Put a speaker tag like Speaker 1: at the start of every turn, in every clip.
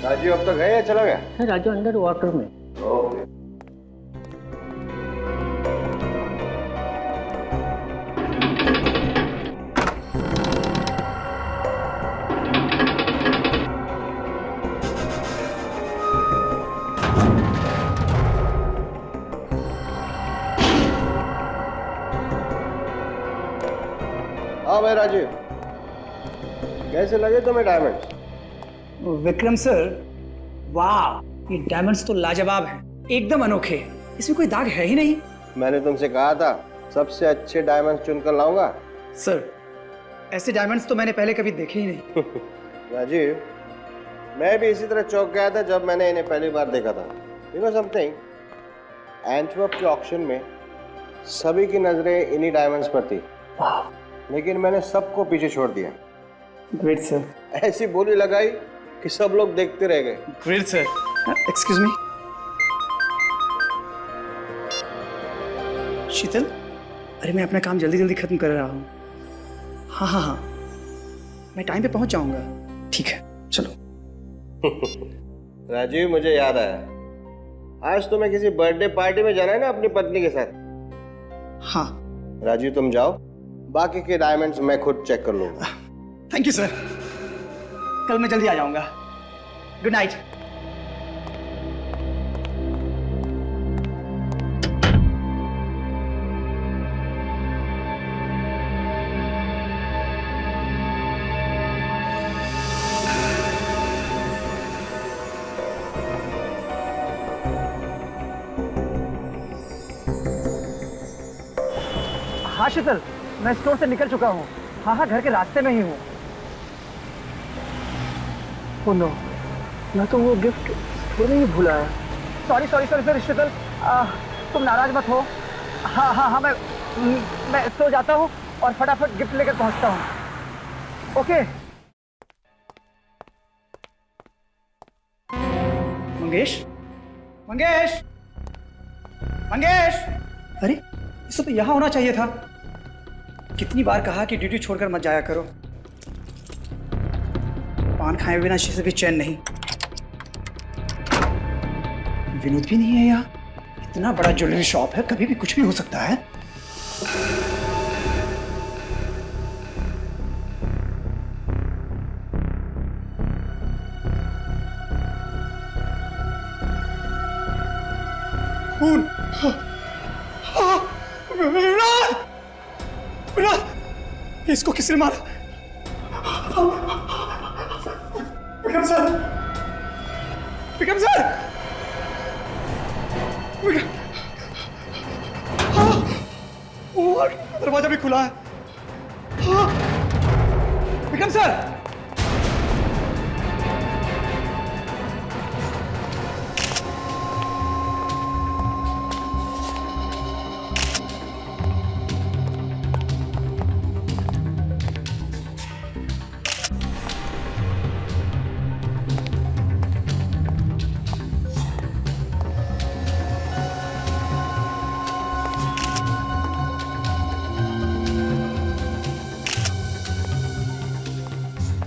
Speaker 1: राजू अब तक है या चला गया?
Speaker 2: सर राजू अंडर वाटर में।
Speaker 1: ओके। हाँ भाई राजीव, कैसे लगे तुम्हें डायमंड्स?
Speaker 3: विक्रम सर, वाह, ये डायमंड्स तो लाजवाब हैं, एकदम अनोखे। इसमें कोई दाग है ही नहीं।
Speaker 1: मैंने तुमसे कहा था सबसे अच्छे डायमंड्स चुनकर लाऊंगा।
Speaker 3: सर, ऐसे डायमंड्स तो मैंने पहले कभी देखे ही नहीं।
Speaker 1: राजीव, मैं भी इसी तरह चौंक गया था जब मैंने इन्हें पहली बार देखा था। यू नो समथिंग, एंटवर्प के ऑक्शन में सभी की नजरें इन्हीं डायमंड्स पर थी, लेकिन मैंने सबको पीछे छोड़ दिया।
Speaker 3: Great sir.
Speaker 1: ऐसी बोली लगाई कि सब लोग देखते रह गए।
Speaker 3: Great sir. एक्सक्यूज मी, शीतल, अरे मैं अपना काम जल्दी जल्दी खत्म कर रहा हूँ। हाँ हाँ हाँ, मैं टाइम पे पहुंच जाऊंगा। ठीक है, चलो।
Speaker 1: राजीव, मुझे याद आया, आज तुम्हें किसी बर्थडे पार्टी में जाना है ना अपनी पत्नी के साथ?
Speaker 3: हाँ।
Speaker 1: राजीव तुम जाओ, बाकी के डायमंड्स मैं खुद चेक कर लूंगा।
Speaker 3: थैंक यू सर, कल मैं जल्दी आ जाऊंगा। Good night.
Speaker 4: हाँ शीतल, मैं स्टोर से निकल चुका हूँ। हाँ हाँ, घर के रास्ते में ही हूँ। ओह नो, मैं तो वो गिफ्ट स्टोर में ही भूला है। सॉरी सॉरी सॉरी सॉरी शीतल, तुम नाराज मत हो। हाँ हाँ हाँ, मैं स्टोर जाता हूँ और फटाफट गिफ्ट लेकर पहुँचता हूँ। ओके।
Speaker 3: मंगेश, मंगेश, मंगेश, अरे इसे तो यहाँ होना चाहिए था। कितनी बार कहा कि ड्यूटी छोड़कर मत जाया करो। पान खाए बिना से भी चैन नहीं। विनोद भी नहीं है यहाँ। इतना बड़ा ज्वेलरी शॉप है, कभी भी कुछ भी हो सकता है। खून। विनोद! विनोद! इसको किसने मारा? विक्रम सर! विक्रम सर! विक्रम! हाँ! और दरवाजा भी खुला है। हाँ! विक्रम सर!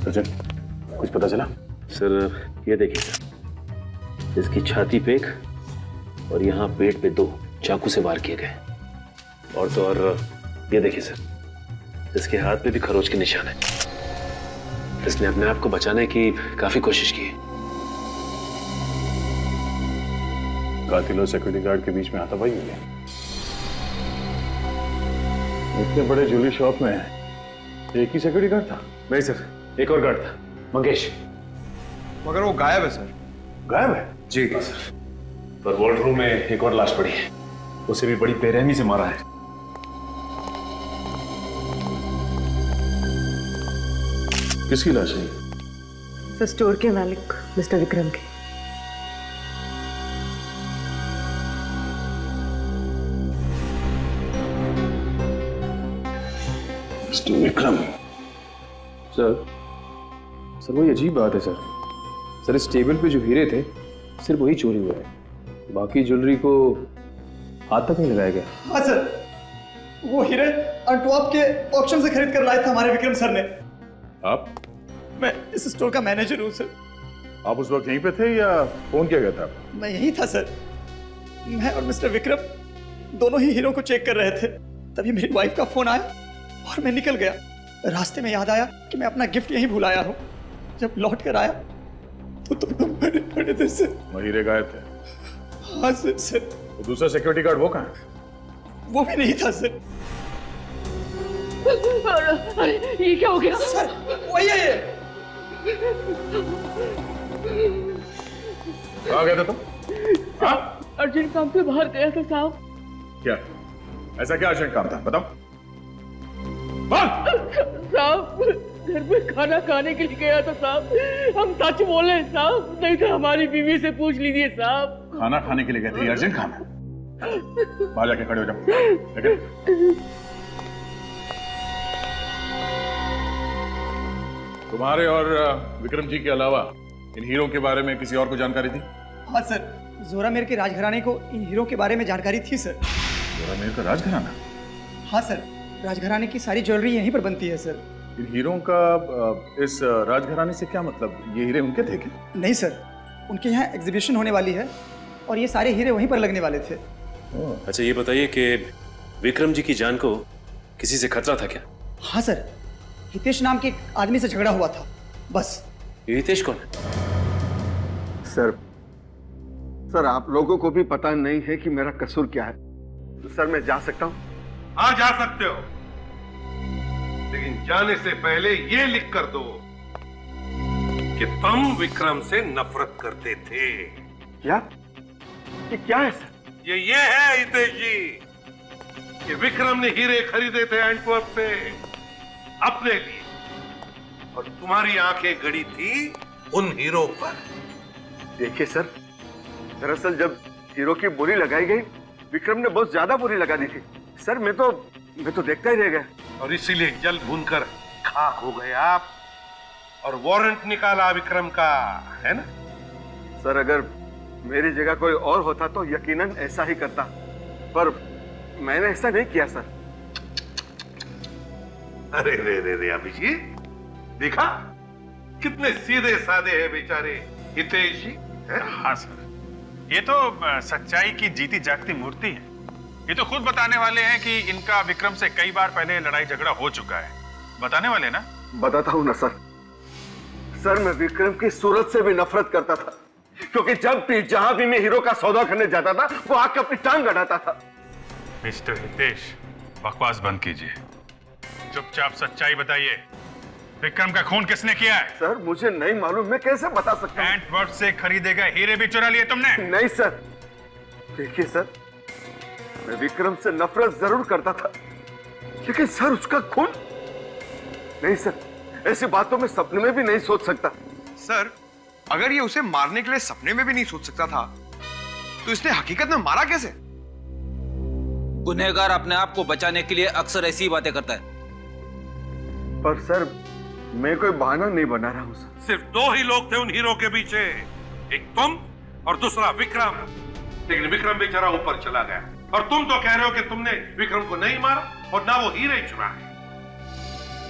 Speaker 5: सचिन, कुछ पता चला?
Speaker 6: सर ये देखिए सर, इसकी छाती पे एक और यहाँ पेट पे 2 चाकू से वार किए गए। और तो और ये देखिए सर, इसके हाथ पे भी खरोच के निशान है। इसने अपने आप को बचाने की काफी कोशिश की है।
Speaker 5: कातिल और सिक्योरिटी गार्ड के बीच में आता भाई है। इतने बड़े ज्वेलरी शॉप में एक ही सिक्योरिटी गार्ड था?
Speaker 6: नहीं सर, एक और गार्ड था, मंगेश।
Speaker 7: मगर वो गायब है सर।
Speaker 5: गायब है?
Speaker 7: जी
Speaker 6: सर, पर वॉर्ड रूम में एक और लाश पड़ी है। उसे भी बड़ी बेरहमी से मारा है।
Speaker 5: किसकी लाश है?
Speaker 8: सर, स्टोर के मालिक मिस्टर विक्रम के।
Speaker 5: मिस्टर विक्रम?
Speaker 9: सर वही अजीब बात है सर। इस टेबल पे जो हीरे थे सिर्फ वही चोरी हुए हैं, बाकी ज्वेलरी को हाथ तक नहीं लगाया गया।
Speaker 3: हाँ सर, वो हीरे अंटवर्प के ऑक्शन से खरीद कर लाए थे हमारे विक्रम सर ने।
Speaker 5: आप?
Speaker 3: मैं इस स्टोर का मैनेजर हूँ सर।
Speaker 5: आप उस वक्त यहीं पे थे या फोन किया गया था?
Speaker 3: मैं यही था सर। मैं और मिस्टर विक्रम दोनों ही हीरो को चेक कर रहे थे, तभी मेरी वाइफ का फोन आया और मैं निकल गया। रास्ते में याद आया कि मैं अपना गिफ्ट यहीं भुलाया हूँ। जब लौट कर आया तो मरे पड़े थे सर।
Speaker 5: हीरे गायब थे?
Speaker 3: हाँ सर।
Speaker 5: तो दूसरा सिक्योरिटी गार्ड वो कहाँ है?
Speaker 3: वो भी नहीं था सर।
Speaker 8: अरे ये क्या हो गया?
Speaker 3: सर वही है ये।
Speaker 5: कहाँ गए थे तुम? हाँ?
Speaker 8: अर्जेंट काम पे बाहर गया था साहब।
Speaker 5: क्या ऐसा क्या अर्जेंट काम था, बताओ।
Speaker 8: साहब घर में खाना खाने के लिए गया था साहब। हम सच बोले साहब, नहीं तो हमारी बीवी से पूछ लीजिए साहब।
Speaker 5: खाना खाने के लिए गए थे? अर्जेंट काम है? बाहर जाके खड़े हो जाओ। लेकिन तुम्हारे और विक्रम जी के अलावा इन हीरो के बारे में किसी और को जानकारी थी?
Speaker 3: हाँ सर, जोरामेर के राजघराने को इन हीरो के बारे में जानकारी थी सर।
Speaker 5: जोरामेर का राजघराना?
Speaker 3: हाँ सर, राजघराने की सारी ज्वेलरी यहीं पर बनती है सर।
Speaker 5: इन हीरों का इस राजघराने से क्या मतलब? ये हीरे उनके थे क्या?
Speaker 3: नहीं सर, उनके यहाँ एग्जीबिशन होने वाली है और ये सारे हीरे वहीं पर लगने वाले थे।
Speaker 6: अच्छा ये बताइए कि विक्रम जी की जान को किसी से खतरा था क्या?
Speaker 3: हाँ सर, हितेश नाम के एक आदमी से झगड़ा हुआ था, बस।
Speaker 6: ये हितेश कौन है?
Speaker 2: सर आप लोगों को भी पता नहीं है कि मेरा कसूर क्या है। तो सर मैं जा सकता हूँ?
Speaker 10: हाँ जा सकते हो, लेकिन जाने से पहले ये लिख कर दो कि तुम विक्रम से नफरत करते थे।
Speaker 2: क्या? ये क्या है सर?
Speaker 10: ये है हितेश जी कि विक्रम ने हीरे खरीदे थे एंटवर्प से अपने लिए, और तुम्हारी आंखें गड़ी थी उन हीरो पर।
Speaker 2: देखिए सर, दरअसल जब हीरो की बोली लगाई गई, विक्रम ने बहुत ज्यादा बोली लगा दी थी सर। मैं तो देखता ही रह गया,
Speaker 10: और इसीलिए जल भूनकर खाक हो गए आप, और वारंट निकाला विक्रम का, है ना?
Speaker 2: सर अगर मेरी जगह कोई और होता तो यकीनन ऐसा ही करता, पर मैंने ऐसा नहीं किया सर।
Speaker 10: अरे रे रे रे अभिजीत, देखा कितने सीधे साधे हैं बेचारे हितेश जी।
Speaker 11: हाँ सर, ये तो सच्चाई की जीती जागती मूर्ति है। ये तो खुद बताने वाले हैं कि इनका विक्रम से कई बार पहले लड़ाई झगड़ा हो चुका है। बताने वाले ना?
Speaker 2: बताता हूं ना सर। सर मैं विक्रम की सूरत से भी नफरत करता था, क्योंकि जब भी जहां भी मैं हीरो का सौदा करने जाता था वो आके अपनी टांग अड़ाता था।
Speaker 11: मिस्टर हितेश, बकवास बंद कीजिए, चुपचाप सच्चाई बताइए। विक्रम का खून किसने किया है?
Speaker 2: सर मुझे नहीं मालूम, मैं कैसे बता सकता हूं?
Speaker 11: एंटवर्प से खरीदे गए हीरे भी चुरा लिए तुमने?
Speaker 2: नहीं सर, देखिए सर, मैं विक्रम से नफरत जरूर करता था, लेकिन सर उसका खून नहीं सर, ऐसी बातों में सपने में भी नहीं सोच सकता।
Speaker 7: सर अगर ये उसे मारने के लिए सपने में भी नहीं सोच सकता था, तो इसने हकीकत में मारा कैसे?
Speaker 12: गुनहगार अपने आप को बचाने के लिए अक्सर ऐसी बातें करता है।
Speaker 2: पर सर मैं कोई बहाना नहीं बना रहा हूं सर।
Speaker 10: सिर्फ दो ही लोग थे उन हीरो के पीछे, एक तुम और दूसरा विक्रम। लेकिन विक्रम बेचारा ऊपर चला गया, और तुम तो कह रहे हो कि तुमने विक्रम को नहीं मारा और ना वो हीरे चुराए।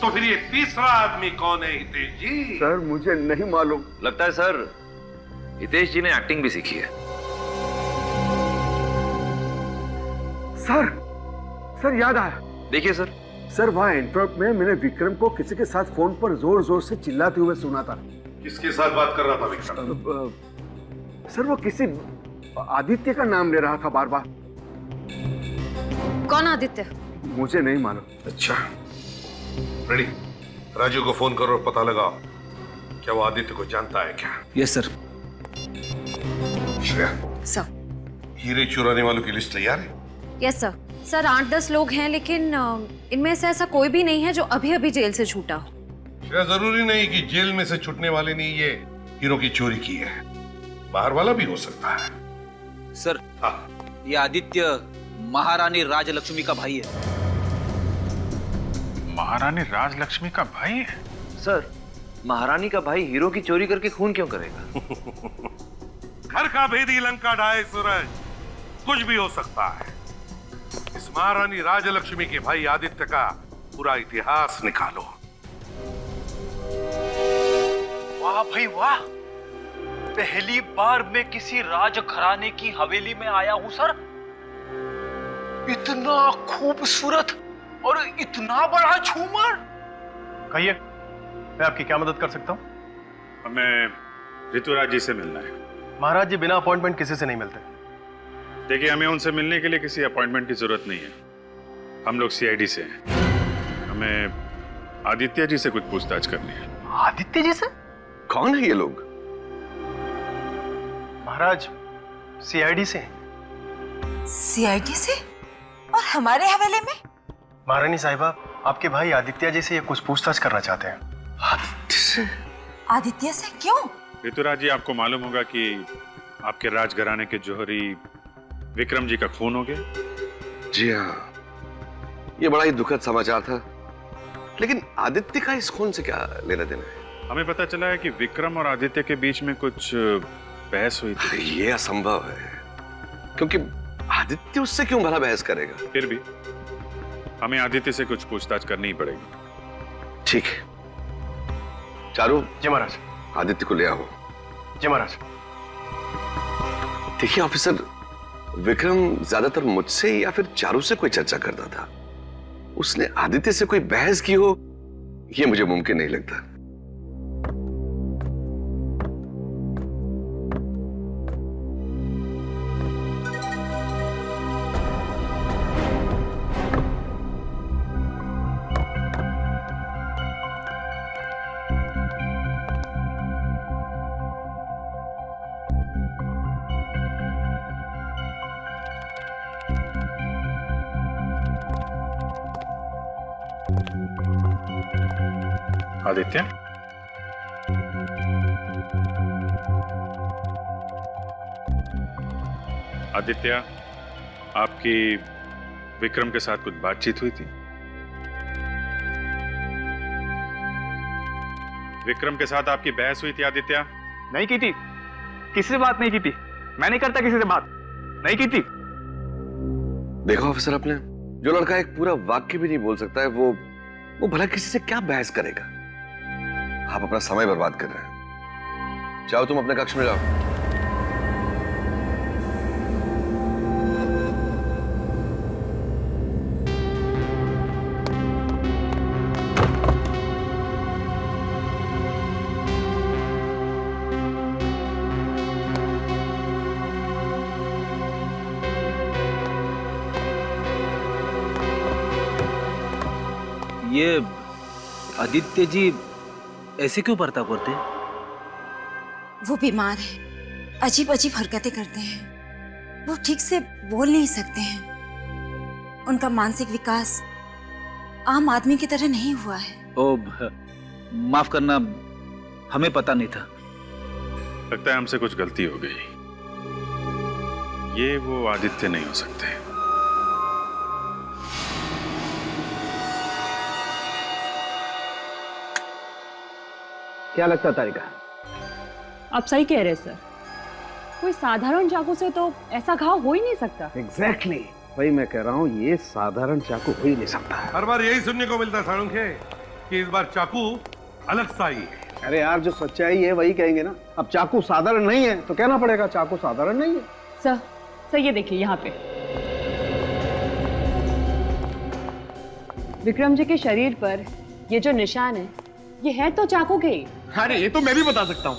Speaker 10: तो फिर ये तीसरा आदमी कौन है हितेश जी?
Speaker 2: सर मुझे नहीं मालूम।
Speaker 12: लगता है सर हितेश जी ने एक्टिंग भी सीखी है।
Speaker 2: सर याद आया। देखिए सर वहां एंटवर्प में मैंने विक्रम को किसी के साथ फोन पर जोर जोर से चिल्लाते हुए सुना था।
Speaker 10: किसके साथ बात कर रहा था विक्रम?
Speaker 2: सर वो किसी आदित्य का नाम ले रहा था बार बार।
Speaker 8: कौन आदित्य?
Speaker 2: मुझे नहीं मालूम।
Speaker 10: अच्छा रेडी, राजू को फोन करो और पता लगाओ क्या वो आदित्य को जानता है क्या।
Speaker 12: Yes sir.
Speaker 10: श्रेया,
Speaker 8: सर।
Speaker 10: हीरे चुराने वालों की लिस्ट तैयार है?
Speaker 8: Yes sir. सर 8-10 लोग हैं, लेकिन इनमें से ऐसा कोई भी नहीं है जो अभी अभी जेल से छूटा हो।
Speaker 10: श्रेया, जरूरी नहीं कि जेल में से छूटने वाले ने ये हीरो की चोरी की है, बाहर वाला भी हो सकता है।
Speaker 12: सर
Speaker 10: हाँ।
Speaker 12: ये आदित्य महारानी राजलक्ष्मी का भाई है।
Speaker 11: महारानी राजलक्ष्मी का भाई है?
Speaker 12: सर महारानी का भाई हीरो की चोरी करके खून क्यों करेगा?
Speaker 10: घर का भेदी लंका ढाए सूरज, कुछ भी हो सकता है। इस महारानी राजलक्ष्मी के भाई आदित्य का पूरा इतिहास निकालो।
Speaker 11: वाह भाई वाह,
Speaker 13: पहली बार मैं किसी राज घराने की हवेली में आया हूं सर। इतना खूबसूरत और इतना बड़ा झूमर।
Speaker 11: कहिए, मैं आपकी क्या मदद कर सकता हूँ? हमें ऋतुराज जी से मिलना है।
Speaker 14: महाराज जी बिना अपॉइंटमेंट किसी से नहीं मिलते।
Speaker 11: देखिए, हमें उनसे मिलने के लिए किसी अपॉइंटमेंट की जरूरत नहीं है। हम लोग सीआईडी से हैं। हमें आदित्य जी से कुछ पूछताछ करनी है।
Speaker 14: आदित्य जी से?
Speaker 2: कौन है ये लोग?
Speaker 14: महाराज सीआईडी से।
Speaker 15: सीआईडी से? और हमारे हवेले में?
Speaker 14: महारानी साहिबा, आपके भाई आदित्य जी से ये कुछ पूछताछ करना चाहते हैं।
Speaker 2: आदित्य से?
Speaker 15: आदित्य से क्यों?
Speaker 11: ऋतुराज जी, आपको मालूम होगा कि आपके राजघराने के जौहरी विक्रम जी का खून हो गया।
Speaker 2: जी हाँ, ये बड़ा ही दुखद समाचार था। लेकिन आदित्य का इस खून से क्या लेना देना है?
Speaker 11: हमें पता चला है कि विक्रम और आदित्य के बीच में कुछ बहस हुई थी।
Speaker 2: ये असंभव है, क्योंकि आदित्य उससे क्यों भला बहस करेगा?
Speaker 11: फिर भी हमें आदित्य से कुछ पूछताछ करनी ही पड़ेगी।
Speaker 2: ठीक है, चारू।
Speaker 14: जी महाराज।
Speaker 2: आदित्य को ले आओ।
Speaker 14: जी महाराज।
Speaker 2: देखिए ऑफिसर, विक्रम ज्यादातर मुझसे या फिर चारू से कोई चर्चा करता था। उसने आदित्य से कोई बहस की हो, यह मुझे मुमकिन नहीं लगता।
Speaker 11: आदित्य, आदित्य, आपकी विक्रम के साथ कुछ बातचीत हुई थी? विक्रम के साथ आपकी बहस हुई थी आदित्य?
Speaker 13: नहीं की थी, किसी से बात नहीं की थी। मैं नहीं करता किसी से बात, नहीं की थी।
Speaker 2: देखो ऑफिसर, आपने जो लड़का एक पूरा वाक्य भी नहीं बोल सकता है, वो भला किसी से क्या बहस करेगा? आप अपना समय बर्बाद कर रहे हैं। जाओ, तुम अपने कक्ष में जाओ।
Speaker 13: ये आदित्य जी ऐसे क्यों बर्ताव करते हैं?
Speaker 15: वो बीमार है, अजीब अजीब हरकतें करते हैं। वो ठीक से बोल नहीं सकते हैं। उनका मानसिक विकास आम आदमी की तरह नहीं हुआ है।
Speaker 13: ओ, माफ करना, हमें पता नहीं था।
Speaker 11: लगता है हमसे कुछ गलती हो गई। ये वो आदित्य नहीं हो सकते।
Speaker 4: क्या लगता है तारिका?
Speaker 16: आप सही कह रहे सर, कोई साधारण चाकू से तो ऐसा घाव हो ही नहीं सकता।
Speaker 17: एग्जैक्टली, वही मैं कह रहा हूँ, ये साधारण चाकू हो ही नहीं सकता।
Speaker 10: हर बार यही सुनने को मिलता है साळुंखे कि इस बार चाकू अलग सा ही है।
Speaker 17: अरे यार, जो सच्चाई है वही कहेंगे ना। अब चाकू साधारण नहीं है तो कहना पड़ेगा चाकू साधारण नहीं है।
Speaker 16: सर ये देखिए, यहाँ पे विक्रम जी के शरीर पर ये जो निशान है, ये है तो चाकू के ही।
Speaker 14: अरे ये तो मैं भी बता सकता हूँ।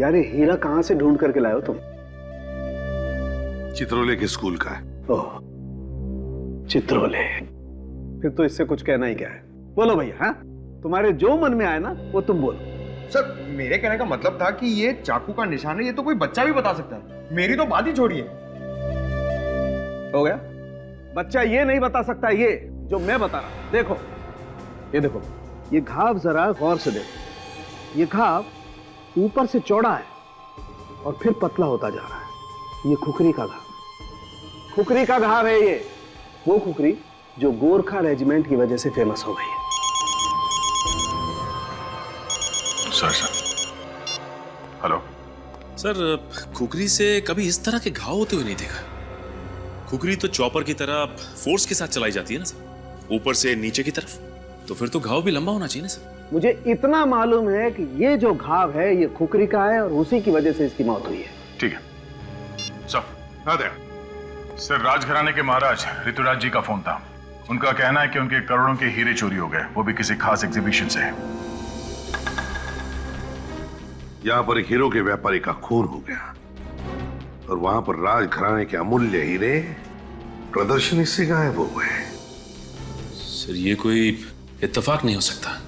Speaker 17: यार, ये हीरा कहाँ से ढूंढ करके लाए हो तुम?
Speaker 10: चित्रोले के स्कूल का है।
Speaker 17: ओह, चित्रोले। फिर तो इससे कुछ कहना ही क्या है। बोलो भैया, हाँ, तुम्हारे जो मन में आए ना वो तुम बोलो।
Speaker 7: सर, मेरे कहने का मतलब था कि ये चाकू का निशान है, ये तो कोई बच्चा भी बता सकता है। मेरी तो बात ही छोड़िए।
Speaker 17: हो गया? बच्चा ये नहीं बता सकता, ये जो मैं बता रहा हूं। देखो, ये देखो, ये घाव जरा गौर से देखो। ये घाव ऊपर से चौड़ा है और फिर पतला होता जा रहा है। ये खुकरी का घाव, खुकरी का घाव है ये। वो खुकरी जो गोरखा रेजिमेंट की वजह से फेमस हो गई है।
Speaker 11: सर, हेलो
Speaker 6: सर, खुकरी से कभी इस तरह के घाव होते हुए नहीं देखा। खुकरी तो चॉपर की तरह फोर्स के साथ चलाई जाती है ना सर, ऊपर से नीचे की तरफ, तो फिर तो घाव भी लंबा होना चाहिए ना सर।
Speaker 17: मुझे इतना मालूम है कि ये जो घाव है ये खुकरी का है और उसी की वजह से इसकी मौत हुई है।
Speaker 11: ठीक है सर। सर, राजघराने के महाराज ऋतुराज जी का फोन था। उनका कहना है कि उनके करोड़ों के हीरे चोरी हो गए, वो भी किसी खास एग्जीबिशन से।
Speaker 10: यहां पर एक हीरो के व्यापारी का खून हो गया और वहां पर राजघराने के अमूल्य हीरे प्रदर्शनी से गायब हो गए।
Speaker 6: सर, ये कोई इत्तेफाक नहीं हो सकता।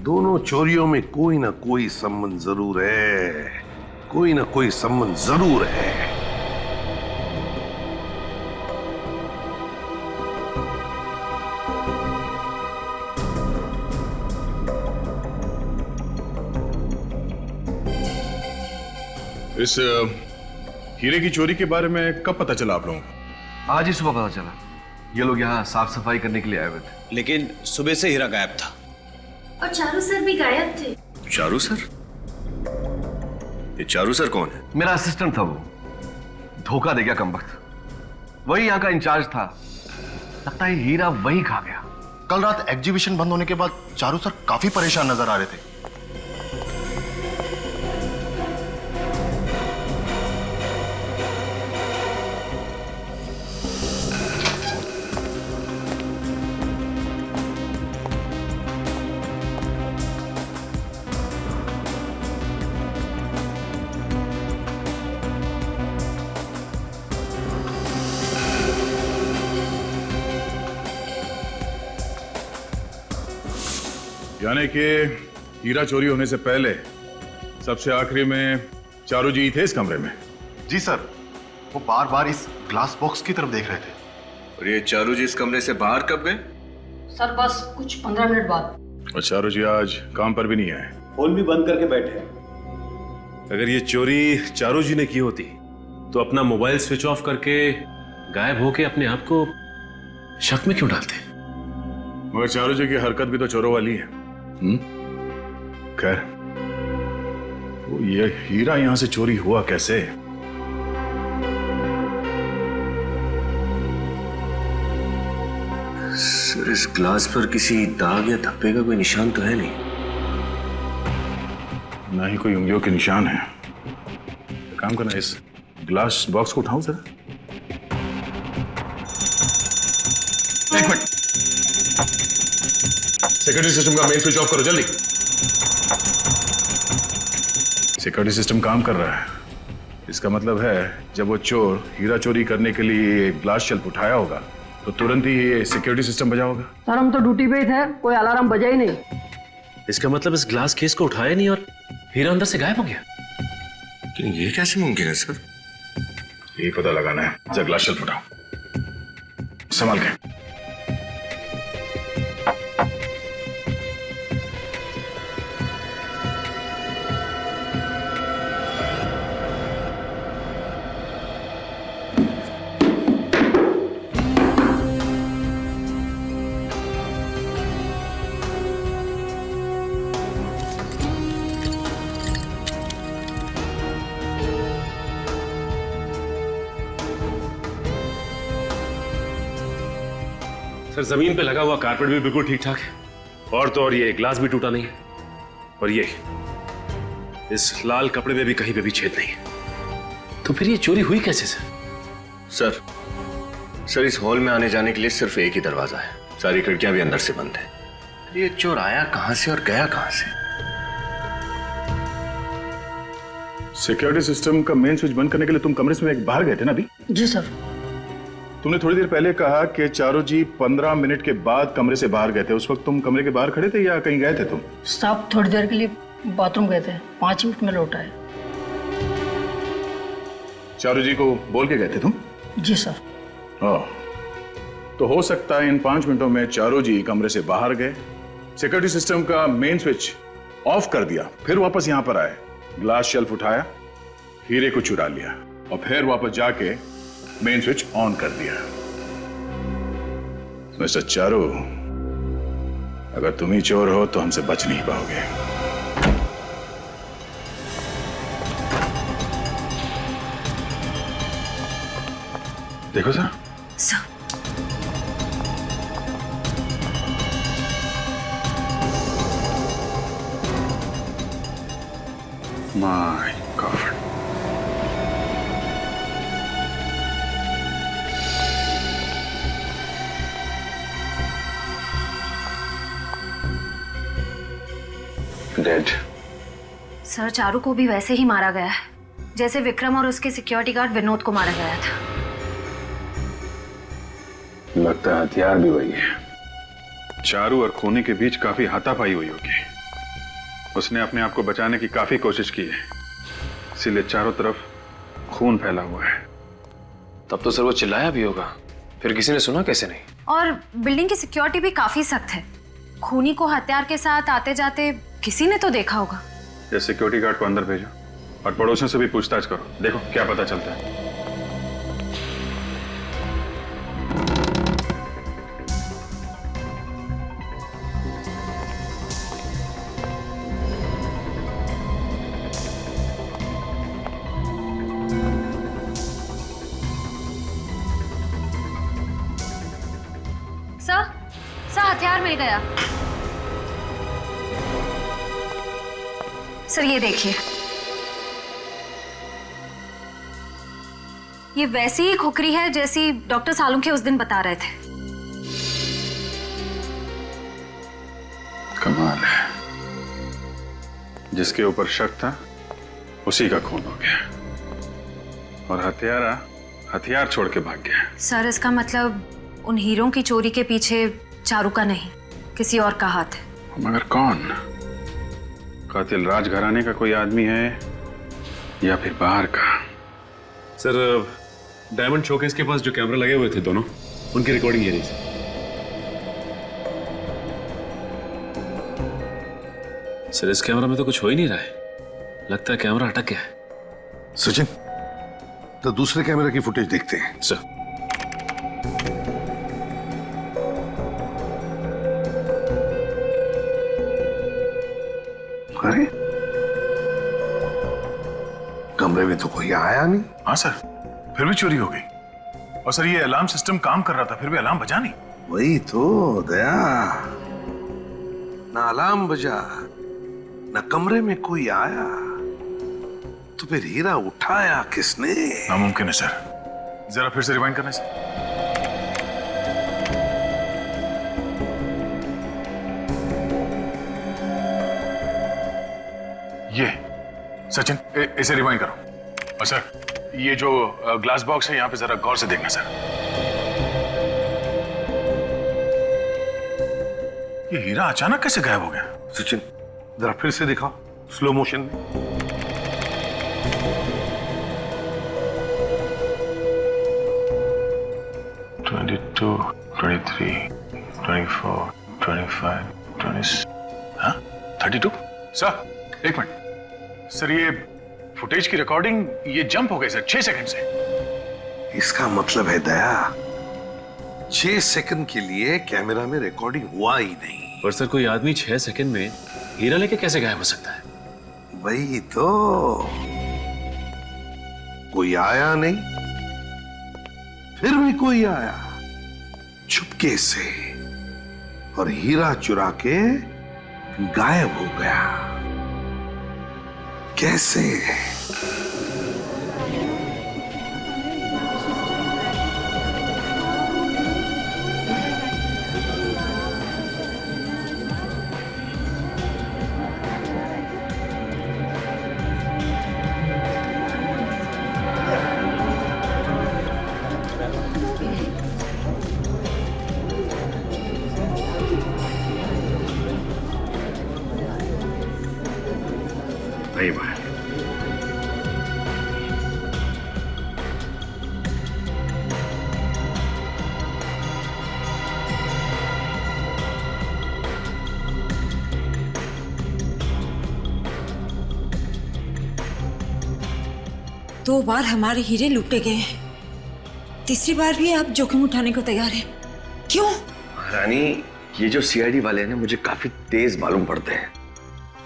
Speaker 10: दोनों चोरियों में कोई ना कोई संबंध जरूर है, कोई ना कोई संबंध जरूर है।
Speaker 11: इस हीरे की चोरी के बारे में कब पता चला आप लोगों को?
Speaker 14: आज ही सुबह पता चला। ये लोग यहाँ साफ सफाई करने के लिए आए हुए थे,
Speaker 1: लेकिन सुबह से हीरा गायब था।
Speaker 18: और चारू सर भी गायब थे।
Speaker 2: चारू सर? ये चारू सर कौन है?
Speaker 14: मेरा असिस्टेंट था वो, धोखा दे गया कमबख्त। वही यहाँ का इंचार्ज था, लगता है हीरा वही खा गया।
Speaker 19: कल रात एग्जीबिशन बंद होने के बाद चारू सर काफी परेशान नजर आ रहे थे।
Speaker 11: यानी कि हीरा चोरी होने से पहले सबसे आखिरी में चारू जी थे इस कमरे में?
Speaker 19: जी सर, वो बार बार इस ग्लास बॉक्स की तरफ देख रहे थे।
Speaker 2: और ये चारू जी इस कमरे से बाहर कब गए?
Speaker 8: सर बस कुछ 15 मिनट बाद।
Speaker 11: और चारू जी आज काम पर भी नहीं आए,
Speaker 17: फोन भी बंद करके बैठे हैं।
Speaker 6: अगर ये चोरी चारू जी ने की होती तो अपना मोबाइल स्विच ऑफ करके गायब होके अपने आप को शक में क्यों डालते?
Speaker 11: मगर चारू जी की हरकत भी तो चोरों वाली है। खैर, वो ये हीरा यहां से चोरी हुआ कैसे?
Speaker 2: सर, इस ग्लास पर किसी दाग या धब्बे का कोई निशान तो है नहीं।
Speaker 11: ना ही कोई उंगलियों के निशान है। काम करना, इस ग्लास बॉक्स को उठाऊं जरा।
Speaker 19: एक मिनट,
Speaker 11: सिक्योरिटी सिस्टम का मेन स्विच ऑफ करो जल्दी। सिक्योरिटी सिस्टम काम कर रहा है। इसका मतलब है जब वो चोर हीरा चोरी करने के लिए ग्लास शेल्फ उठाया होगा तो तुरंत ही ये सिक्योरिटी सिस्टम बजा होगा।
Speaker 8: सर हम तो ड्यूटी पे ही थे, कोई अलार्म बजा ही नहीं।
Speaker 6: इसका मतलब इस ग्लास केस को उठाया नहीं और हीरा अंदर से गायब हो गया।
Speaker 2: लेकिन ये कैसे मुमकिन है सर?
Speaker 11: यही पता लगाना है। जरा ग्लास शेल्फ उठाओ, संभाल के।
Speaker 6: सर, जमीन पे लगा हुआ कारपेट भी बिल्कुल ठीक ठाक है और तो और ये ग्लास भी टूटा नहीं है और ये इस लाल कपड़े में भी कहीं पे भी छेद नहीं है। तो फिर ये चोरी हुई कैसे सर?
Speaker 2: सर, इस हॉल में आने जाने के लिए सिर्फ एक ही दरवाजा है, सारी खिड़कियां भी अंदर से बंद है। ये चोर आया कहां से और गया कहां से?
Speaker 11: सिक्योरिटी सिस्टम का मेन स्विच बंद करने के लिए तुम कमरे से बाहर गए थे ना अभी?
Speaker 8: जी सर।
Speaker 11: तुमने थोड़ी देर पहले कहा कि चारू जी 15 मिनट के बाद कमरे से बाहर गए थे। उस वक्त तुम कमरे के बाहर खड़े थे या कहीं गए थे तुम?
Speaker 8: साहब थोड़ी देर के लिए बाथरूम गए थे, 5 मिनट में लौट आए।
Speaker 11: चारू जी को बोल के गए थे तुम?
Speaker 8: जी सर।
Speaker 11: तो हो सकता है इन 5 मिनटों में चारू जी कमरे से बाहर गए, सिक्योरिटी सिस्टम का मेन स्विच ऑफ कर दिया, फिर वापस यहां पर आए, ग्लास शेल्फ उठाया, हीरे को चुरा लिया और फिर वापस जाके मेन स्विच ऑन कर दिया। मिस्टर चारू, अगर तुम ही चोर हो तो हमसे बच नहीं पाओगे। देखो sir. My God.
Speaker 6: Dead.
Speaker 18: Sir Charu को भी वैसे ही मारा गया है जैसे विक्रम और उसके सिक्योरिटी गार्ड विनोद को मारा गया था।
Speaker 11: लगता है हथियार भी वही है। चारू और खूनी के बीच काफी हाथापाई हुई होगी। उसने अपने आप को बचाने की काफी कोशिश की है, इसीलिए चारों तरफ खून फैला हुआ है।
Speaker 6: तब तो सर वो चिल्लाया भी होगा, फिर किसी ने सुना कैसे नहीं?
Speaker 18: और बिल्डिंग की सिक्योरिटी भी काफी सख्त है। खूनी को हथियार के साथ आते जाते किसी ने तो देखा होगा।
Speaker 11: ये सिक्योरिटी गार्ड को अंदर भेजो और पड़ोसियों से भी पूछताछ करो, देखो क्या पता चलता है।
Speaker 18: सर हथियार मिल गया। सर ये देखिए, ये वैसी ही खुकरी है जैसी डॉक्टर सालुंखे उस दिन बता रहे थे।
Speaker 11: कमाल है, जिसके ऊपर शक था उसी का खून हो गया और हत्यारा हथियार छोड़ के भाग गया।
Speaker 18: सर इसका मतलब उन हीरों की चोरी के पीछे चारू का नहीं, किसी और का हाथ है।
Speaker 11: मगर कौन? कातिल राजघराने का कोई आदमी है या फिर बाहर का?
Speaker 6: सर डायमंड शोकेस के पास जो कैमरा लगे हुए थे दोनों, उनकी रिकॉर्डिंग ये रही सर। सर इस कैमरा में तो कुछ हो ही नहीं रहा है, लगता है कैमरा अटक गया है।
Speaker 14: सचिन, तो दूसरे कैमरा की फुटेज देखते हैं।
Speaker 6: सर
Speaker 14: अरे कमरे में तो कोई आया नहीं।
Speaker 11: हाँ सर, फिर भी चोरी हो गई। और सर ये अलार्म सिस्टम काम कर रहा था, फिर भी अलार्म बजा नहीं।
Speaker 14: वही तो दया, ना अलार्म बजा, ना कमरे में कोई आया, तो फिर हीरा उठाया किसने?
Speaker 11: नामुमकिन है सर, जरा फिर से रिवाइंड करना सर। ये सचिन इसे रिवाइंड करो। और सर ये जो ग्लास बॉक्स है यहाँ पे जरा गौर से देखना सर। ये हीरा अचानक कैसे गायब हो गया?
Speaker 14: सचिन जरा फिर से दिखाओ स्लो मोशन में।
Speaker 11: $22, $23, $24, $25, $26, हाँ 32? सर एक मिनट सर, ये फुटेज की रिकॉर्डिंग ये जंप हो गई सर 6 सेकंड से।
Speaker 14: इसका मतलब है दया 6 सेकंड के लिए कैमरा में रिकॉर्डिंग हुआ ही नहीं।
Speaker 6: पर सर कोई आदमी 6 सेकंड में हीरा लेके कैसे गायब हो सकता है?
Speaker 14: वही तो, कोई आया नहीं, फिर भी कोई आया चुपके से और हीरा चुरा के गायब हो गया। कैसे?
Speaker 6: नहीं भाई,
Speaker 15: 2 बार हमारे हीरे लूटे गए हैं, तीसरी बार भी आप जोखिम उठाने को तैयार हैं। क्यों?
Speaker 14: रानी, ये जो सीआईडी वाले हैं ना मुझे काफी तेज मालूम पड़ते हैं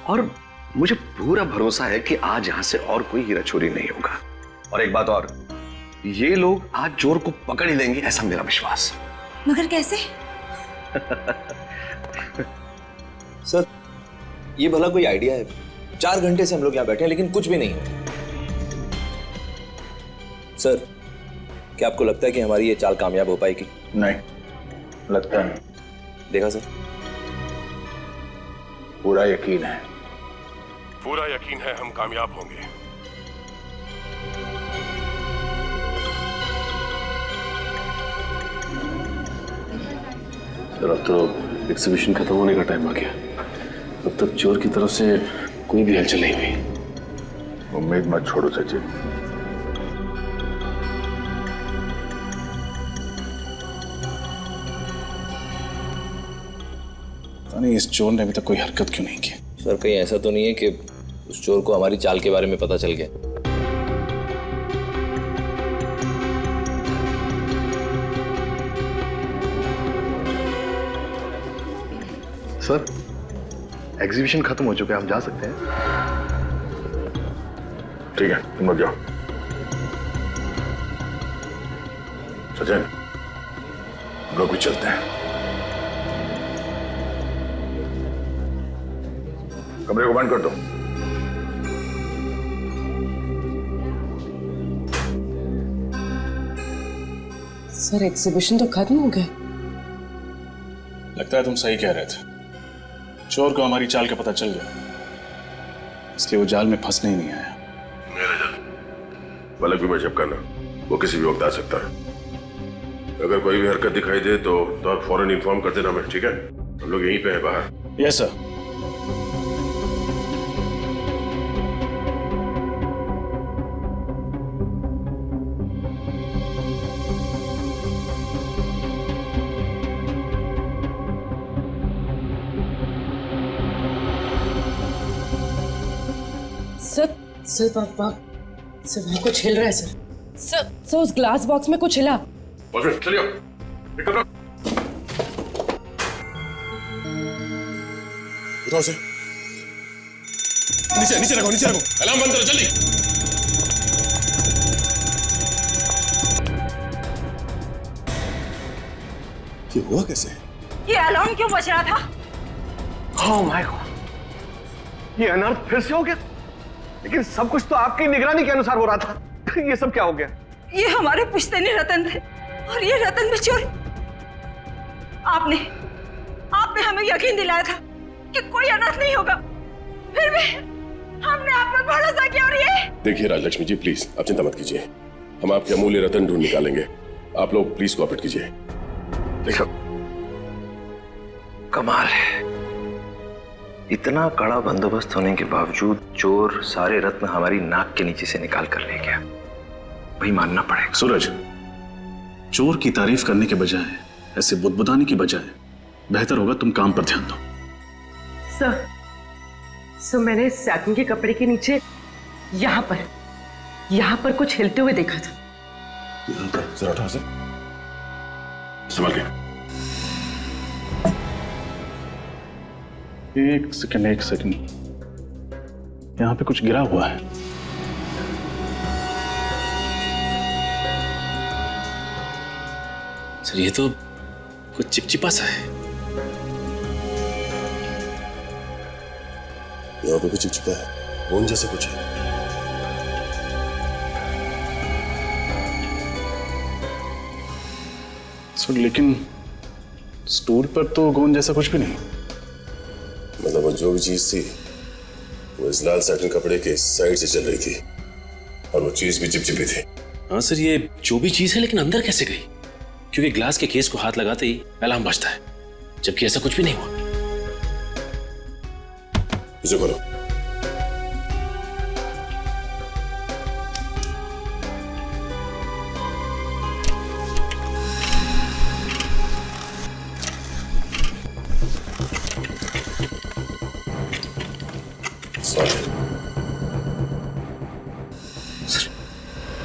Speaker 14: और मुझे पूरा भरोसा है कि आज यहां से और कोई हीरा चोरी नहीं होगा। और एक बात और, ये लोग आज चोर को पकड़ ही लेंगे, ऐसा मेरा विश्वास।
Speaker 15: मगर कैसे?
Speaker 12: सर ये भला कोई आइडिया है? 4 घंटे से हम लोग यहाँ बैठे हैं लेकिन कुछ भी नहीं है। सर, क्या आपको लगता है कि हमारी ये चाल कामयाब हो पाएगी?
Speaker 11: नहीं, लगता नहीं।
Speaker 12: देखा सर?
Speaker 11: पूरा यकीन है।
Speaker 10: पूरा यकीन है हम कामयाब होंगे।
Speaker 6: सर, अब तो एग्जीबिशन खत्म होने का टाइम आ गया। अब तक चोर की तरफ से कोई भी हलचल नहीं हुई।
Speaker 11: उम्मीद मत छोड़ो सचिन।
Speaker 12: नहीं, इस चोर ने अभी तक कोई हरकत क्यों नहीं की? सर, कहीं ऐसा तो नहीं है कि उस चोर को हमारी चाल के बारे में पता चल गया?
Speaker 19: सर, एग्जीबिशन खत्म हो चुका है, हम जा सकते हैं।
Speaker 11: ठीक है, तुम लोग जाओ। सचिन, हम लोग भी चलते हैं। कमरे को बंद कर दो।
Speaker 8: सर, एग्जीबिशन तो खत्म हो गया।
Speaker 11: लगता है तुम सही कह रहे थे। चोर को हमारी चाल का पता चल गया, इसलिए वो जाल में फंसने ही नहीं आया।
Speaker 10: मेरा जाल पलक भी मजब करना, वो किसी भी वक्त आ सकता है। अगर कोई भी हरकत दिखाई दे तो आप फौरन इन्फॉर्म कर देना हमें, ठीक है? हम लोग यहीं पे हैं बाहर।
Speaker 11: Yes sir.
Speaker 8: सर, वहाँ कुछ हिल रहा है सर। सर, उस ग्लास बॉक्स में कुछ हिला।
Speaker 10: चलिए,
Speaker 19: उठाओ से। नीचे रखो, नीचे रखो। अलार्म बंद करो जल्दी। ये हुआ कैसे?
Speaker 15: ये अलार्म क्यों बज रहा था?
Speaker 2: ओह माय गॉड, ये अनर्थ फिर से हो गया। लेकिन सब कुछ तो आपकी निगरानी के अनुसार हो रहा था। ये सब क्या हो गया?
Speaker 15: ये हमारे पुश्तैनी रतन थे और ये रतन में चोरी। आपने हमें यकीन दिलाया था कि कोई अनर्थ नहीं होगा, फिर भी हमने आप पर भरोसा किया और ये।
Speaker 10: देखिए राजलक्ष्मी जी, प्लीज आप चिंता मत कीजिए, हम आपके अमूल्य रतन ढूंढ निकालेंगे। आप लोग प्लीज कोऑपरेट कीजिए। देखो,
Speaker 12: कमाल है, इतना कड़ा बंदोबस्त होने के बावजूद चोर सारे रत्न हमारी नाक के नीचे से निकाल कर ले गया। भाई मानना पड़ेगा।
Speaker 11: सूरज, चोर की तारीफ करने के बजाय ऐसे बुदबुदाने की बजाय बेहतर होगा तुम काम पर ध्यान दो।
Speaker 8: सर, मैंने सैटिन के कपड़े के नीचे यहाँ पर कुछ हिलते हुए देखा था।
Speaker 10: जरा उठा से, संभाल के।
Speaker 11: एक सेकंड, यहाँ पे कुछ गिरा हुआ है।
Speaker 6: सर, ये तो कुछ चिपचिपा सा है।
Speaker 10: यहाँ पे भी चिपचिपा है, गोंद जैसा कुछ है।
Speaker 11: सर, लेकिन स्टूल पर तो गोंद जैसा कुछ भी नहीं।
Speaker 10: मतलब वो जो भी चीज थी वो इस लाल सैटिन कपड़े के साइड से चल रही थी और वो चीज भी चिपचिपी थी।
Speaker 6: हाँ सर, ये जो भी चीज है, लेकिन अंदर कैसे गई? क्योंकि ग्लास के केस को हाथ लगाते ही अलार्म बजता है, जबकि ऐसा कुछ भी नहीं हुआ।
Speaker 10: इसे खोलो।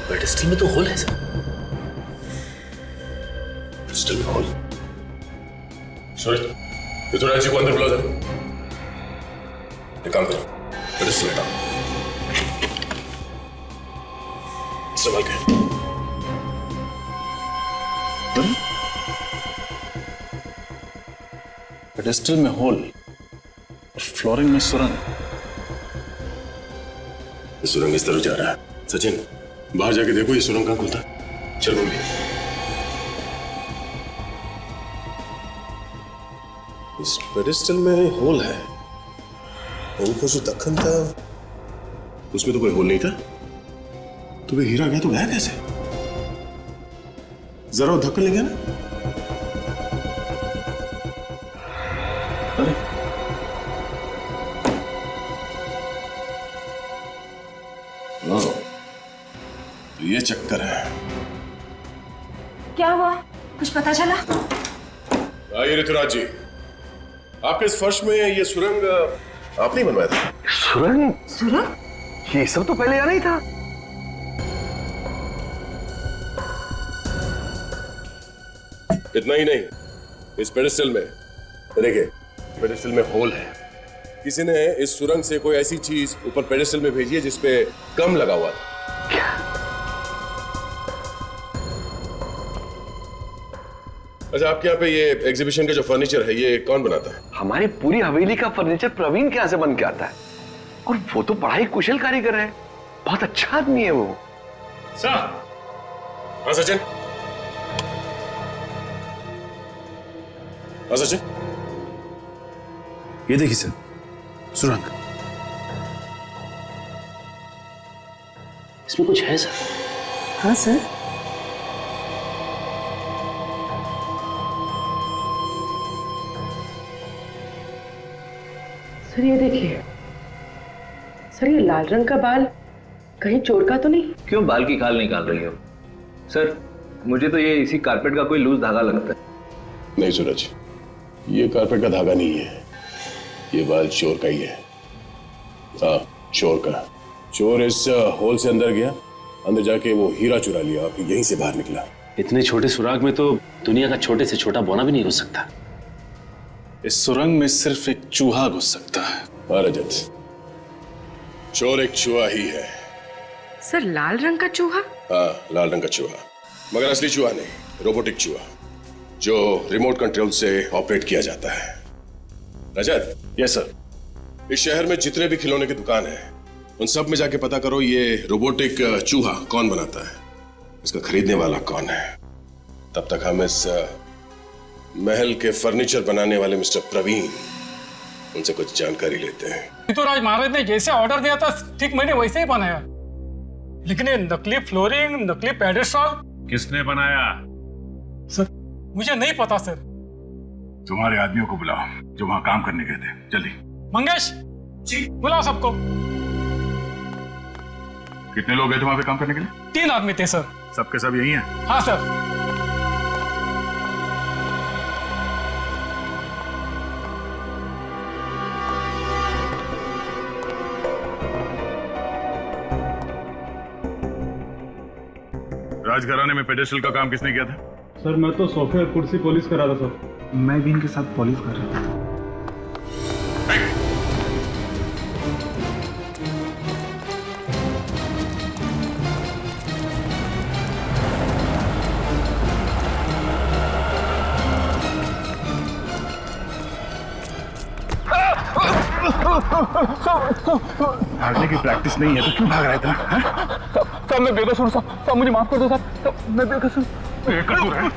Speaker 6: पेडिस्टल में तो होल है सर।
Speaker 10: पेडिस्टल में होल? सूरज, ये थोड़ा ऐसी को अंदर बुला जरा। एक काम करो, पेडिस्टल हटाओ, संभाल के।
Speaker 11: पेडिस्टल में होल और फ्लोरिंग में सुरंग।
Speaker 5: सुरंग इस तरफ जा रहा है। सचिन, बाहर जाके देखो ये सुरंग कहाँ खुलता है। चल मम्मी। इस पेडिस्टल में होल है, ऊपर जो दखन था उसमें तो कोई होल नहीं था। तो वे हीरा गया तो गया कैसे? जरा वो धक्कन ले गया ना। अरे तो ये चक्कर है।
Speaker 15: क्या हुआ, कुछ पता चला?
Speaker 5: आइए ऋतुराज जी, आपके इस फर्श में ये सुरंग आपने ही बनवाया था?
Speaker 14: सुरंग?
Speaker 15: सुरंग?
Speaker 14: ये सब तो पहले यहाँ नहीं था।
Speaker 5: इतना ही नहीं, इस पेडिस्टल में देखिए, पेडिस्टल में होल है। किसी ने इस सुरंग से कोई ऐसी चीज ऊपर पेडिस्टल में भेजी है जिसपे कम लगा हुआ था।
Speaker 14: क्या?
Speaker 5: अच्छा, आपके यहाँ पे ये एग्जीबिशन का जो फर्नीचर है ये कौन बनाता है?
Speaker 14: हमारी पूरी हवेली का फर्नीचर प्रवीण के यहाँ से बन के आता है, और वो तो बड़ा ही कुशल कारीगर है, बहुत अच्छा आदमी है वो।
Speaker 5: सर। हाँ सचिन। हाँ सचिन, ये देखिए सर, सुरंग।
Speaker 6: इसमें कुछ है सर?
Speaker 15: हाँ सर।
Speaker 8: सर ये देखिए, सर ये लाल रंग का बाल कहीं चोर का तो नहीं?
Speaker 12: क्यों बाल की खाल निकाल रही हो? सर मुझे तो ये इसी कारपेट का कोई लूज धागा लगता है।
Speaker 5: नहीं सूरज, ये कारपेट का धागा नहीं है, ये बाल चोर का ही है। हाँ, चोर का। चोर इस होल से अंदर गया, अंदर जाके वो हीरा चुरा लिया और फिर यहीं से बाहर निकला।
Speaker 6: इतने छोटे सुराग में तो दुनिया का छोटे से छोटा बौना भी नहीं घुस सकता।
Speaker 11: इस सुरंग में सिर्फ एक चूहा घुस सकता है।
Speaker 5: हाँ रजत, चोर एक चूहा ही है।
Speaker 8: सर लाल रंग का चूहा?
Speaker 5: हाँ, लाल रंग का चूहा, मगर असली चूहा नहीं, रोबोटिक चूहा जो रिमोट कंट्रोल से ऑपरेट किया जाता है। रजत।
Speaker 11: Yes sir.
Speaker 5: इस शहर में जितने भी खिलौने की दुकान है उन सब में जाके पता करो ये रोबोटिक चूहा कौन बनाता है, इसका खरीदने वाला कौन है। तब तक हम इस महल के फर्नीचर बनाने वाले मिस्टर प्रवीण, उनसे कुछ जानकारी लेते हैं।
Speaker 13: तो राज महाराज ने जैसे ऑर्डर दिया था ठीक मैंने वैसे ही बनाया, लेकिन ये नकली फ्लोरिंग, नकली पेडेस्टल
Speaker 10: किसने बनाया?
Speaker 13: सर मुझे नहीं पता सर।
Speaker 11: तुम्हारे आदमियों को बुलाओ जो वहां काम करने गए थे, जल्दी।
Speaker 13: मंगेश जी, बुलाओ सबको।
Speaker 11: कितने लोग गए थे वहां पे काम करने के लिए?
Speaker 13: 3 आदमी थे सर।
Speaker 11: सबके सब यही हैं?
Speaker 13: हाँ सर।
Speaker 11: राजघराने में पेडेस्टल का काम किसने किया था?
Speaker 9: सर मैं तो सोफे और कुर्सी पॉलिश कर रहा था सर।
Speaker 13: मैं भी इनके साथ पॉलिश कर रहा था।
Speaker 11: भागने की प्रैक्टिस नहीं है तो क्यों भाग रहा है इतना?
Speaker 13: सब मैं बेकसूर सब मुझे माफ कर दो सब मैं बेकसूर।
Speaker 11: बेकसूर है?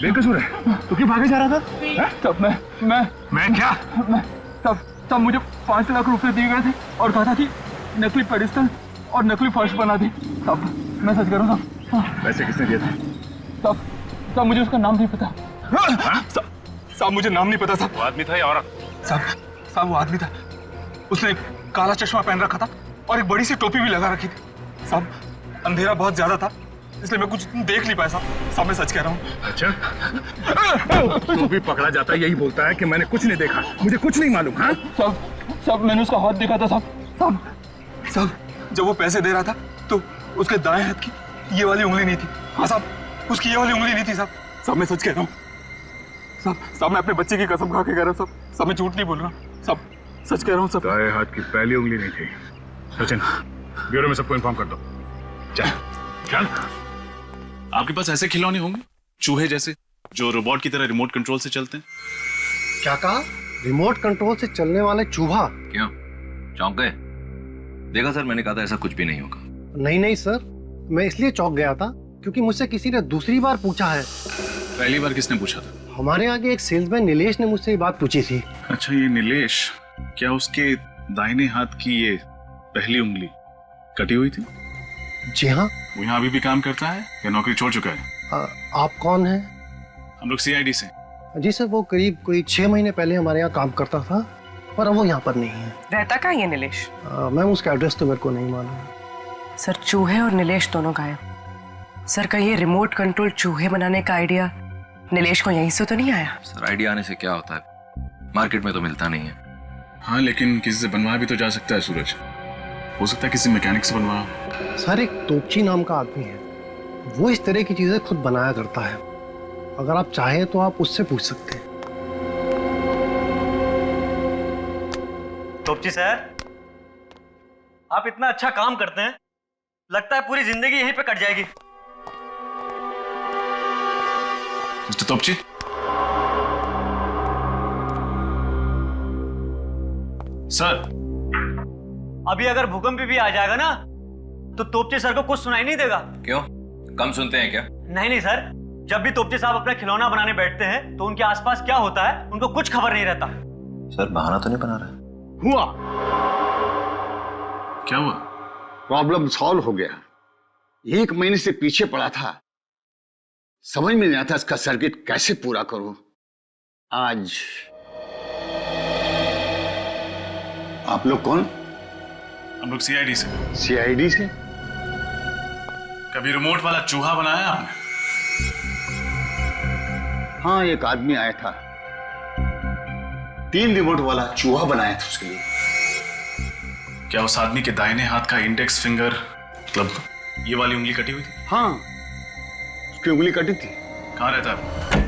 Speaker 11: बेकसूर है तो क्यों भागे जा रहा था?
Speaker 13: सब मैं
Speaker 11: क्या?
Speaker 13: सब मुझे 5 लाख रुपए दिए गए थे और कहा था कि नकली पेडिस्टल और नकली फर्श बना दी। सब मैं सच कह रहा हूँ सब।
Speaker 11: पैसे किसने दिए थे?
Speaker 13: सब मुझे उसका नाम नहीं पता। सब मुझे नाम नहीं पता साहब।
Speaker 11: वो आदमी था या औरत?
Speaker 13: साहब वो आदमी था, उसने एक काला चश्मा पहन रखा था और एक बड़ी सी टोपी भी लगा रखी थी। साहब अंधेरा बहुत ज्यादा था इसलिए मैं कुछ देख नहीं पाया साहब मैं सच कह रहा हूँ।
Speaker 11: अच्छा तो भी पकड़ा जाता है यही बोलता है कि मैंने कुछ नहीं देखा, मुझे कुछ नहीं मालूम। हाँ
Speaker 13: साहब मैंने उसका हाथ देखा था साहब जब वो पैसे दे रहा था तो उसके दाएं हाथ की ये वाली उंगली नहीं थी। हाँ साहब उसकी ये वाली उंगली नहीं थी साहब मैं सच कह रहा हूँ साहब मैं अपने बच्चे की कसम खा के कह रहा हूँ साहब मैं झूठ नहीं बोल रहा साहब सच कह रहा हूँ साहब।
Speaker 11: दाएं हाथ की पहली उंगली नहीं थी। सचिन ब्यूरो में सबको इन्फॉर्म कर दो। चल।
Speaker 5: आपके पास ऐसे खिलौने होंगे चूहे जैसे जो रोबोट की तरह रिमोट कंट्रोल से चलते हैं?
Speaker 19: क्या कहा? रिमोट कंट्रोल से चलने वाले चूहा?
Speaker 5: क्या?
Speaker 12: चौंक गए? देखा सर, मैंने कहा था ऐसा कुछ भी नहीं होगा।
Speaker 1: नहीं नहीं सर, मैं इसलिए चौंक गया था क्योंकि मुझसे किसी ने दूसरी बार पूछा है।
Speaker 11: पहली बार किसने पूछा था?
Speaker 1: हमारे यहाँ के एक सेल्समैन नीलेश ने मुझसे ये बात पूछी थी।
Speaker 11: अच्छा, ये नीलेश, क्या उसके दाहिने हाथ की ये पहली उंगली कटी हुई थी?
Speaker 1: जी हाँ।
Speaker 11: वो यहाँ अभी भी काम करता है या नौकरी छोड़ चुका है?
Speaker 1: आप कौन हैं?
Speaker 11: हम लोग CID से।
Speaker 1: जी सर, वो करीब कोई 6 महीने पहले हमारे यहाँ काम करता था, पर अब वो यहाँ पर नहीं है।
Speaker 20: रहता कहाँ है नीलेश?
Speaker 1: मैम, उसका एड्रेस तो मेरे को नहीं मालूम।
Speaker 20: सर, चूहे और नीलेश दोनों गायब। सर का ये रिमोट कंट्रोल चूहे बनाने का आइडिया नीलेश को यहीं से तो नहीं आया?
Speaker 12: सर, आइडिया आने से क्या होता है, मार्केट में तो मिलता नहीं है।
Speaker 11: हाँ, लेकिन किसी से बनवाया भी तो जा सकता है सूरज। हो सकता है किसी मैकेनिक से बनवाया।
Speaker 1: सर, एक तोपची नाम का आदमी है, वो इस तरह की चीजें खुद बनाया करता है। अगर आप चाहें तो आप उससे पूछ सकते हैं।
Speaker 21: तोपची सर, आप इतना अच्छा काम करते हैं, लगता है पूरी जिंदगी यहीं पे कट जाएगी।
Speaker 11: मिस्टर तोपची, सर,
Speaker 21: अभी अगर भूकंप भी आ जाएगा ना तो तोपची सर को कुछ सुनाई नहीं देगा।
Speaker 12: क्यों, कम सुनते हैं क्या?
Speaker 21: नहीं नहीं सर, जब भी तोपची साहब अपना खिलौना बनाने बैठते हैं तो उनके आसपास क्या होता है उनको कुछ खबर नहीं रहता।
Speaker 12: सर, बहाना तो नहीं बना रहा?
Speaker 17: हुआ।
Speaker 11: क्या हुआ?
Speaker 17: प्रॉब्लम सॉल्व हो गया। 1 महीने से पीछे पड़ा था, समझ में नहीं आता इसका सर्किट कैसे पूरा करूं। आज आप लोग कौन?
Speaker 11: हम लोग CID से।
Speaker 17: CID से?
Speaker 11: कभी रिमोट वाला चूहा बनाया आपने?
Speaker 17: हाँ, एक आदमी आया था, 3 रिमोट वाला चूहा बनाया था उसके लिए।
Speaker 11: क्या उस आदमी के दाहिने हाथ का इंडेक्स फिंगर, मतलब ये वाली उंगली कटी हुई थी?
Speaker 17: हाँ, उसकी उंगली कटी थी।
Speaker 11: कहाँ रहता है?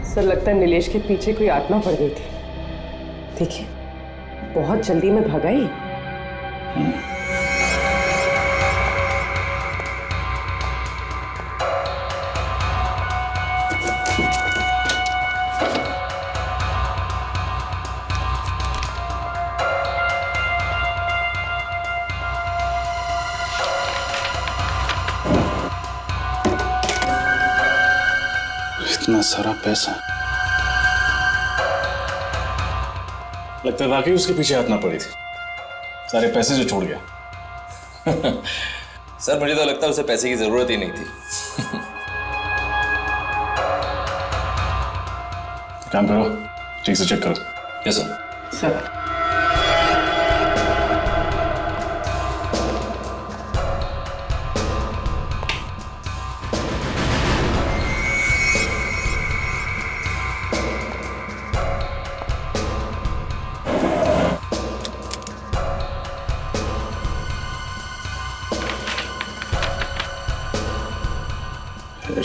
Speaker 20: सर, लगता है नीलेश के पीछे कोई आत्मा पड़ गई थी। देखिए, बहुत जल्दी में भगाई।
Speaker 11: इतना सारा पैसा, लगता है वाकई उसके पीछे हाथ ना पड़ी थी। सारे पैसे जो छोड़ गया।
Speaker 12: सर, मुझे तो लगता है उसे पैसे की जरूरत ही नहीं थी।
Speaker 11: काम करो, ठीक से चेक करो।
Speaker 12: Yes sir.
Speaker 20: Sir,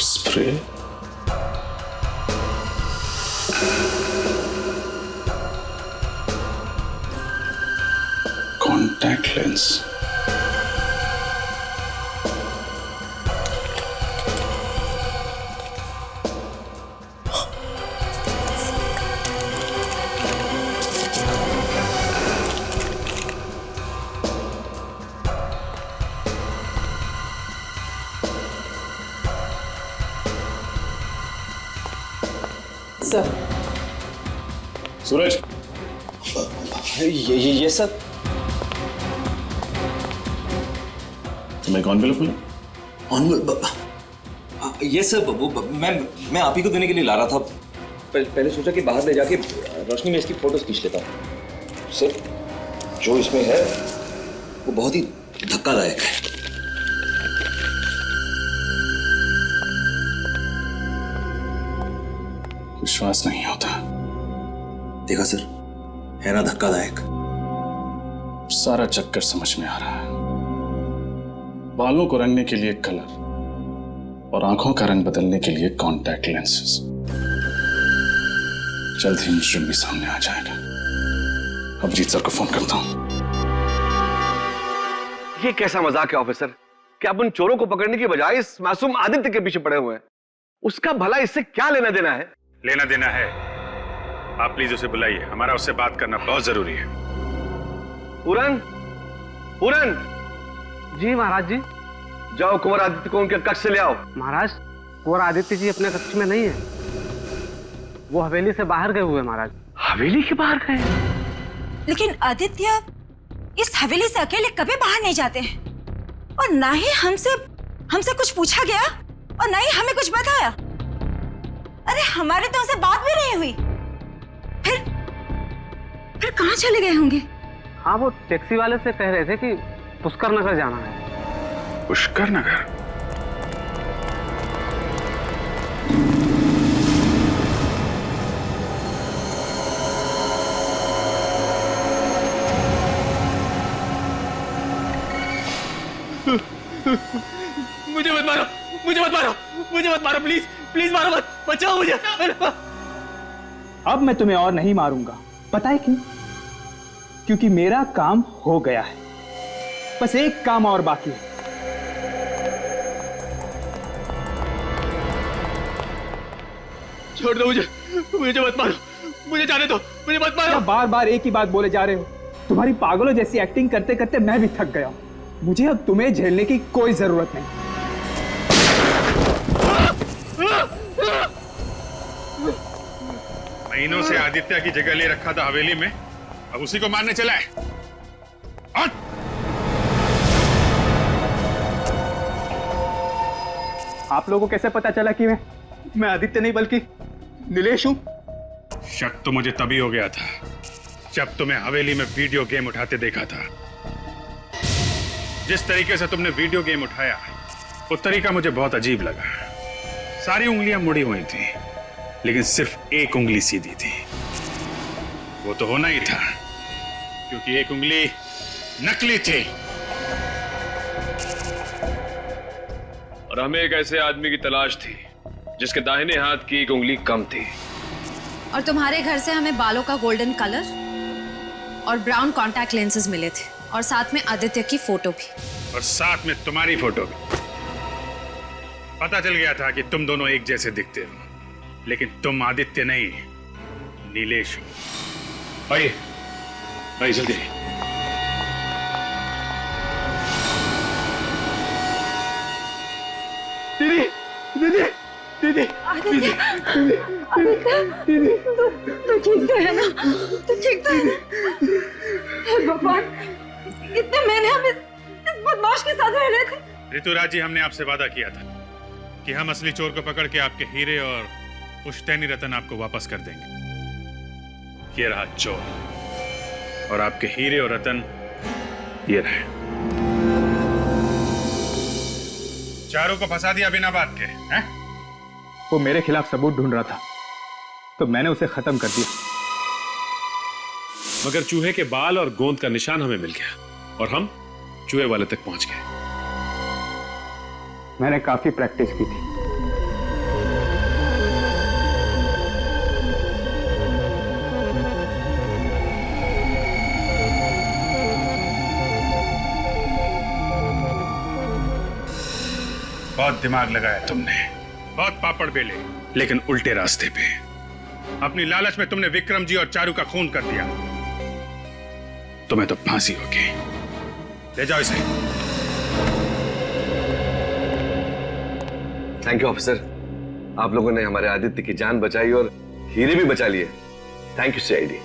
Speaker 11: spray, contact lens,
Speaker 20: sir.
Speaker 11: Suraj,
Speaker 12: ये सर।
Speaker 11: तुम्हें कौन बिल खुला?
Speaker 12: ये सर, वो मैं आप ही को देने के लिए ला रहा था। पहले सोचा कि बाहर ले जाके रोशनी में इसकी फोटोज खींच लेता हूँ। सर, जो इसमें है वो बहुत ही धक्कादायक है।
Speaker 11: विश्वास नहीं होता।
Speaker 12: देखा सर, है ना धक्कादायक?
Speaker 11: सारा चक्कर समझ में आ रहा है। बालों को रंगने के लिए कलर और आंखों का रंग बदलने के लिए कॉन्टैक्ट लेंसेज। जल्द ही मुजरिम भी सामने आ जाएगा। अभिजीत सर को फोन करता हूं।
Speaker 14: ये कैसा मजाक है ऑफिसर कि आप उन चोरों को पकड़ने की बजाय इस मासूम आदित्य के पीछे पड़े हुए हैं। उसका भला इससे क्या लेना देना है?
Speaker 3: लेना देना है। आप प्लीज उसे बुलाइए, हमारा उससे बात करना बहुत जरूरी है।
Speaker 14: पूरन, पूरन।
Speaker 17: जी महाराज जी।
Speaker 14: जाओ कुंवर आदित्य को उनके कक्ष से ले आओ।
Speaker 17: महाराज, कुंवर आदित्य जी अपने कक्ष में नहीं है, वो हवेली से बाहर गए हुए महाराज।
Speaker 14: हवेली के बाहर गए?
Speaker 15: लेकिन आदित्य इस हवेली से अकेले कभी बाहर नहीं जाते हैं, और ना ही हमसे कुछ पूछा गया और ना ही हमें कुछ बताया। अरे हमारे तो उनसे बात भी नहीं हुई। फिर कहाँ चले गए होंगे?
Speaker 17: हाँ, वो टैक्सी वाले से कह रहे थे कि पुष्कर नगर जाना है।
Speaker 3: पुष्कर नगर?
Speaker 8: मुझे मत मारो, मुझे मत मारो, मुझे मत मारो, प्लीज प्लीज मारो मत, बचाओ मुझे।
Speaker 4: अब मैं तुम्हें और नहीं मारूंगा। पता है क्यों? क्योंकि मेरा काम हो गया है। बस एक काम और बाकी है।
Speaker 8: छोड़ दो मुझे, मुझे मत मारो, मुझे जाने दो, मुझे मत मारो।
Speaker 4: बार बार एक ही बात बोले जा रहे हो। तुम्हारी पागलों जैसी एक्टिंग करते करते मैं भी थक गया हूं। मुझे अब तुम्हें झेलने की कोई जरूरत नहीं।
Speaker 3: महीनों से आदित्य की जगह ले रखा था हवेली में, अब उसी को मारने चला है।
Speaker 4: आप लोगों को कैसे पता चला कि मैं आदित्य नहीं बल्कि नीलेश हूं?
Speaker 3: शक तो मुझे तभी हो गया था जब तुम्हें हवेली में वीडियो गेम उठाते देखा था। जिस तरीके से तुमने वीडियो गेम उठाया वो तरीका मुझे बहुत अजीब लगा। सारी उंगलियां मुड़ी हुई थी लेकिन सिर्फ एक उंगली सीधी थी। वो तो होना ही था क्योंकि एक उंगली नकली थी।
Speaker 9: और हमें एक ऐसे आदमी की तलाश थी जिसके दाहिने हाथ की एक उंगली कम थी।
Speaker 18: और तुम्हारे घर से हमें बालों का गोल्डन कलर और ब्राउन कॉन्टैक्ट लेंसेज मिले थे, और साथ में आदित्य की फोटो भी,
Speaker 3: और साथ में तुम्हारी फोटो भी। पता चल गया था कि तुम दोनों एक जैसे दिखते हो, लेकिन तुम आदित्य नहीं नीलेश हो। आइए आइए जल्दी।
Speaker 8: दीदी दीदी दीदी
Speaker 15: आदित्य, तू ठीक तो है ना? तू ठीक तो है ना? हे भगवान, इतने महीने हम इस बदमाश के साथ रह रहे थे।
Speaker 3: ऋतुराज जी, हमने आपसे वादा किया था कि हम असली चोर को पकड़ के आपके हीरे और पुश्तैनी रतन आपको वापस कर देंगे। ये रहा चोर और आपके हीरे और रतन ये रहे। चारों को फंसा दिया बिना बात के, हैं?
Speaker 4: वो मेरे खिलाफ सबूत ढूंढ रहा था तो मैंने उसे खत्म कर दिया।
Speaker 3: मगर चूहे के बाल और गोंद का निशान हमें मिल गया और हम चूहे वाले तक पहुंच गए।
Speaker 4: मैंने काफी प्रैक्टिस की थी।
Speaker 3: बहुत दिमाग लगाया तुमने, बहुत पापड़ बेले, लेकिन उल्टे रास्ते पे। अपनी लालच में तुमने विक्रम जी और चारू का खून कर दिया। तुम्हें तो फांसी होगी। ले जाओ इसे।
Speaker 14: थैंक यू ऑफिसर, आप लोगों ने हमारे आदित्य की जान बचाई और हीरे भी बचा लिए। Thank you CID.